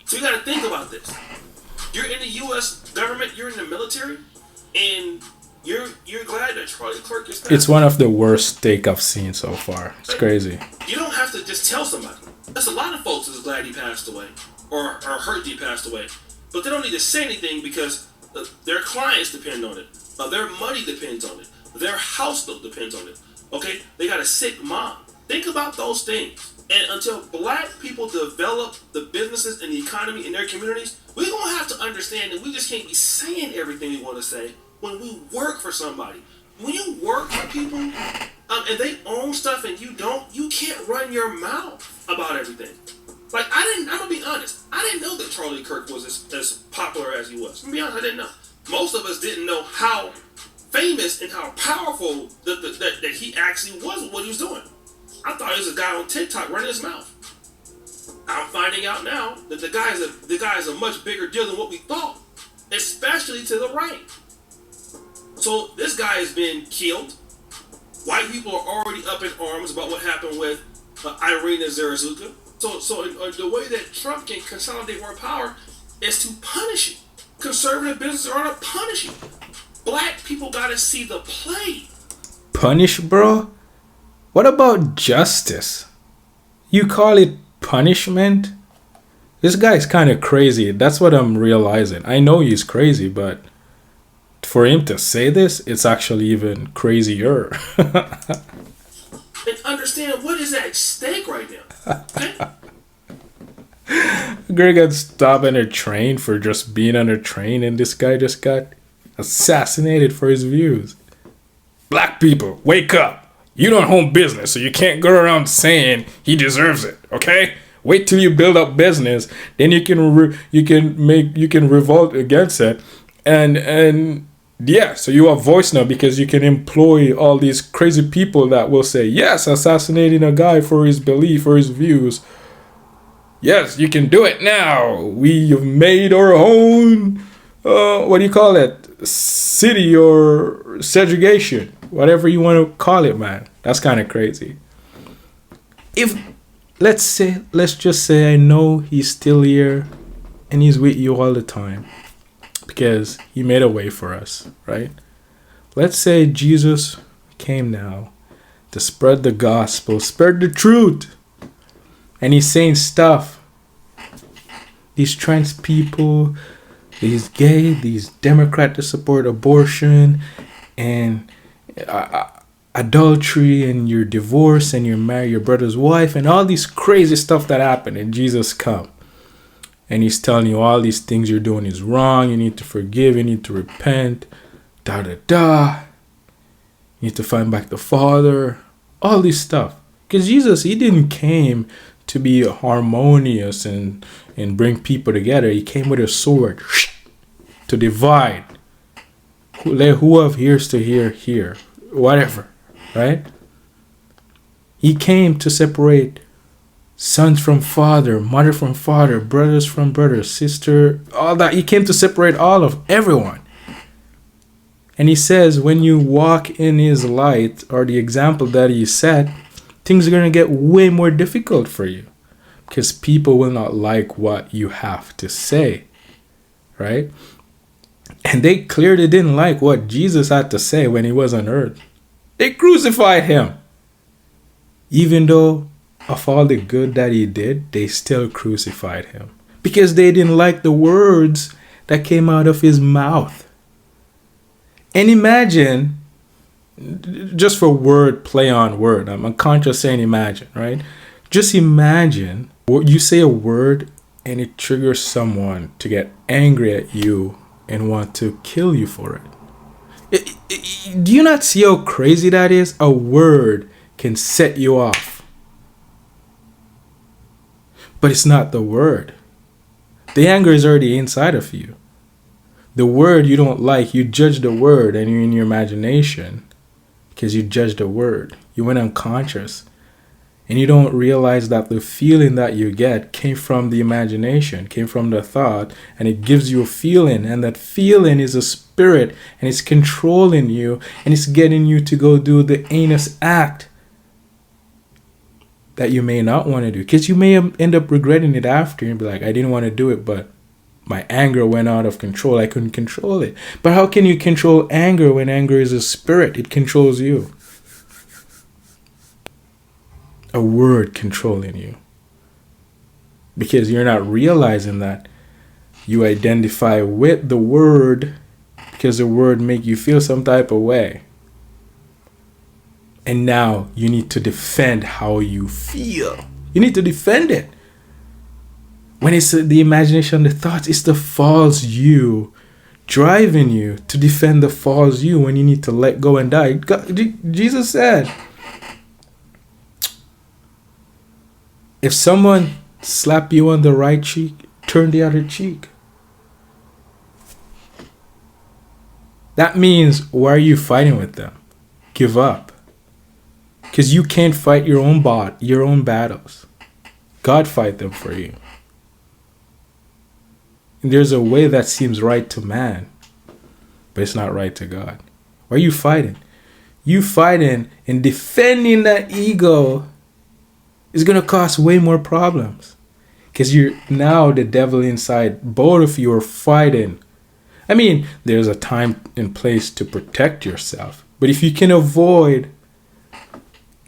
So you got to think about this. You're in the U.S. government, you're in the military, and you're glad that Charlie Kirk is passed. It's one of the worst take I've seen so far. It's crazy. You don't have to just tell somebody. That's a lot of folks is glad he passed away or hurt he passed away. But they don't need to say anything because their clients depend on it. Their money depends on it. Their house bill depends on it. Okay? They got a sick mom. Think about those things. And until black people develop the businesses and the economy in their communities, we're going to have to understand that we just can't be saying everything we want to say when we work for somebody. When you work for people and they own stuff and you don't, you can't run your mouth about everything. Like, I'm going to be honest. I didn't know that Charlie Kirk was as popular as he was. I'm going to be honest, I didn't know. Most of us didn't know how famous and how powerful that he actually was with what he was doing. I thought he was a guy on TikTok running his mouth. I'm finding out now that the guy is a much bigger deal than what we thought, especially to the right. So this guy has been killed. White people are already up in arms about what happened with Irina Zarazuka. So the way that Trump can consolidate more power is to punish you. Conservative businesses are to punish you. Black people got to see the play. Punish, bro? What about justice? You call it punishment? This guy's kind of crazy. That's what I'm realizing. I know he's crazy, but for him to say this, it's actually even crazier. And understand what is at stake right now. Okay? Greg got stopped on a train for just being on a train, and this guy just got assassinated for his views. Black people, wake up. You don't own business, so you can't go around saying he deserves it, okay? Wait till you build up business, then you can revolt against it. And yeah, so you have voice now because you can employ all these crazy people that will say, yes, assassinating a guy for his belief or his views. Yes, you can do it now. We have made our own, what do you call it? City or segregation. Whatever you want to call it, man. That's kind of crazy. Let's just say I know he's still here and he's with you all the time because he made a way for us, right? Let's say Jesus came now to spread the gospel, spread the truth. And he's saying stuff. These trans people, these gay, these Democrats that support abortion and adultery, and you're divorced and you're married your brother's wife, and all these crazy stuff that happened. And Jesus come. And he's telling you all these things you're doing is wrong. You need to forgive. You need to repent. You need to find back the Father. All this stuff. Because Jesus, he didn't came to be harmonious and bring people together. He came with a sword to divide. Let who have ears to hear. Whatever. Right? He came to separate sons from father, mother from father, brothers from brothers, sister, all that. He came to separate all of everyone. And he says when you walk in his light, or the example that he set, things are going to get way more difficult for you because people will not like what you have to say, right? And they clearly didn't like what Jesus had to say when he was on earth. They crucified him. Even though of all the good that he did, they still crucified him because they didn't like the words that came out of his mouth. And imagine, just for word play on word, I'm unconscious saying imagine, right? Just imagine you say a word and it triggers someone to get angry at you and want to kill you for it. Do you not see how crazy that is? A word can set you off. But it's not the word. The anger is already inside of you. The word you don't like, you judge the word and you're in your imagination because you judge the word. You went unconscious. And you don't realize that the feeling that you get came from the imagination, came from the thought, and it gives you a feeling. And that feeling is a spirit, and it's controlling you, and it's getting you to go do the heinous act that you may not want to do, because you may end up regretting it after and be like, I didn't want to do it, but my anger went out of control. I couldn't control it. But how can you control anger when anger is a spirit? It controls you. A word controlling you. Because you're not realizing that you identify with the word because the word make you feel some type of way. And now you need to defend how you feel. You need to defend it. When it's the imagination, the thoughts, it's the false you driving you to defend the false you when you need to let go and die. Jesus said, if someone slap you on the right cheek, turn the other cheek. That means, why are you fighting with them? Give up. Because you can't fight your own battles. God fight them for you. And there's a way that seems right to man, but it's not right to God. Why are you fighting? You fighting and defending that ego is going to cause way more problems. Because you're now the devil inside. Both of you are fighting. I mean, there's a time and place to protect yourself. But if you can avoid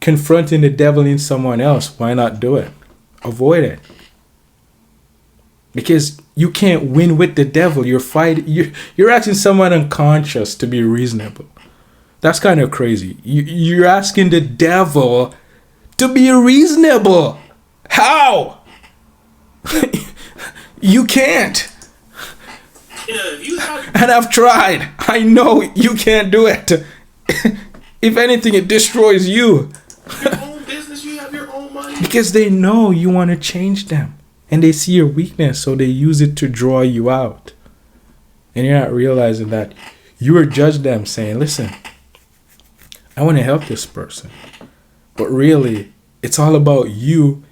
confronting the devil in someone else, why not do it? Avoid it. Because you can't win with the devil. You're asking someone unconscious to be reasonable. That's kind of crazy. You're asking the devil to be reasonable. How? You can't. And I've tried. I know you can't do it. If anything, it destroys you. Your own business, you have your own money. Because they know you want to change them. And they see your weakness, so they use it to draw you out. And you're not realizing that you are judging them, saying, listen, I want to help this person. But really, it's all about you.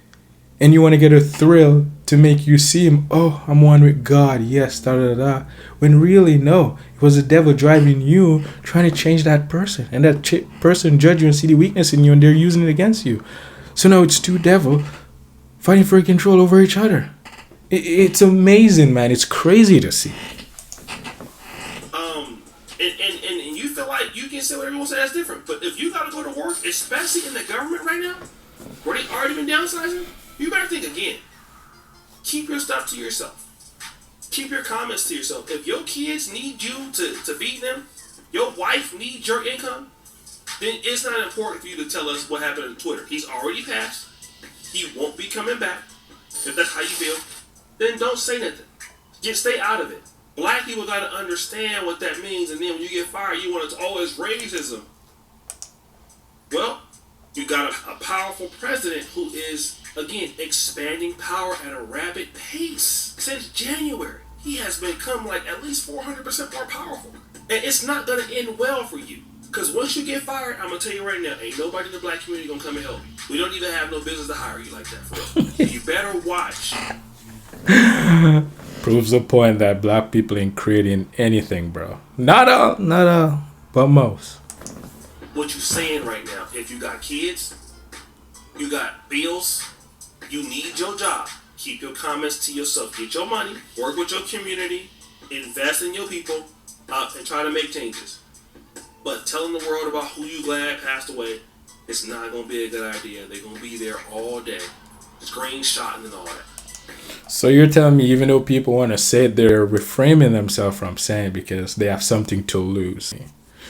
And you want to get a thrill to make you seem, oh, I'm one with God. Yes, da da da. When really, no. It was the devil driving you, trying to change that person. And that person judge you and see the weakness in you, and they're using it against you. So now it's two devils fighting for control over each other. It's amazing, man. It's crazy to see. And you feel like you can say what everyone says that's different. But if you got to go to work, especially in the government right now, where they already been downsizing, you better think again. Keep your stuff to yourself. Keep your comments to yourself. If your kids need you to feed them, your wife needs your income, then it's not important for you to tell us what happened on Twitter. He's already passed. He won't be coming back. If that's how you feel, then don't say nothing. Just stay out of it. Black people got to understand what that means, and then when you get fired, you want it to always racism. Well, you got a powerful president who is, again, expanding power at a rapid pace. Since January, he has become like at least 400% more powerful. And it's not going to end well for you. Because once you get fired, I'm going to tell you right now, ain't nobody in the black community going to come and help you. We don't even have no business to hire you like that, for real. You better watch. Proves the point that black people ain't creating anything, bro. Not all, but most. What you saying right now, if you got kids, you got bills, you need your job, keep your comments to yourself. Get your money, work with your community, invest in your people, and try to make changes. But telling the world about who you glad passed away, it's not going to be a good idea. They're going to be there all day, screenshotting and all that. So you're telling me even though people want to say it, they're reframing themselves from saying it because they have something to lose.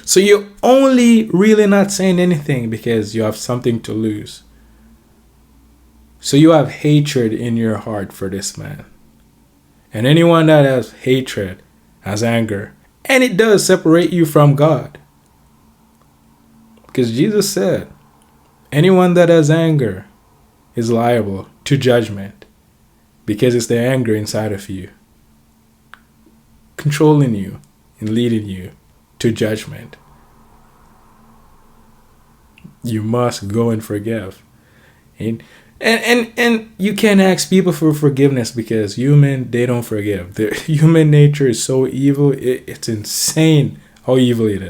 So you're only really not saying anything because you have something to lose. So you have hatred in your heart for this man. And anyone that has hatred has anger. And it does separate you from God. Because Jesus said, anyone that has anger is liable to judgment. Because it's the anger inside of you, controlling you and leading you to judgment. You must go and forgive. And you can't ask people for forgiveness because they don't forgive. Their human nature is so evil, it's insane how evil it is.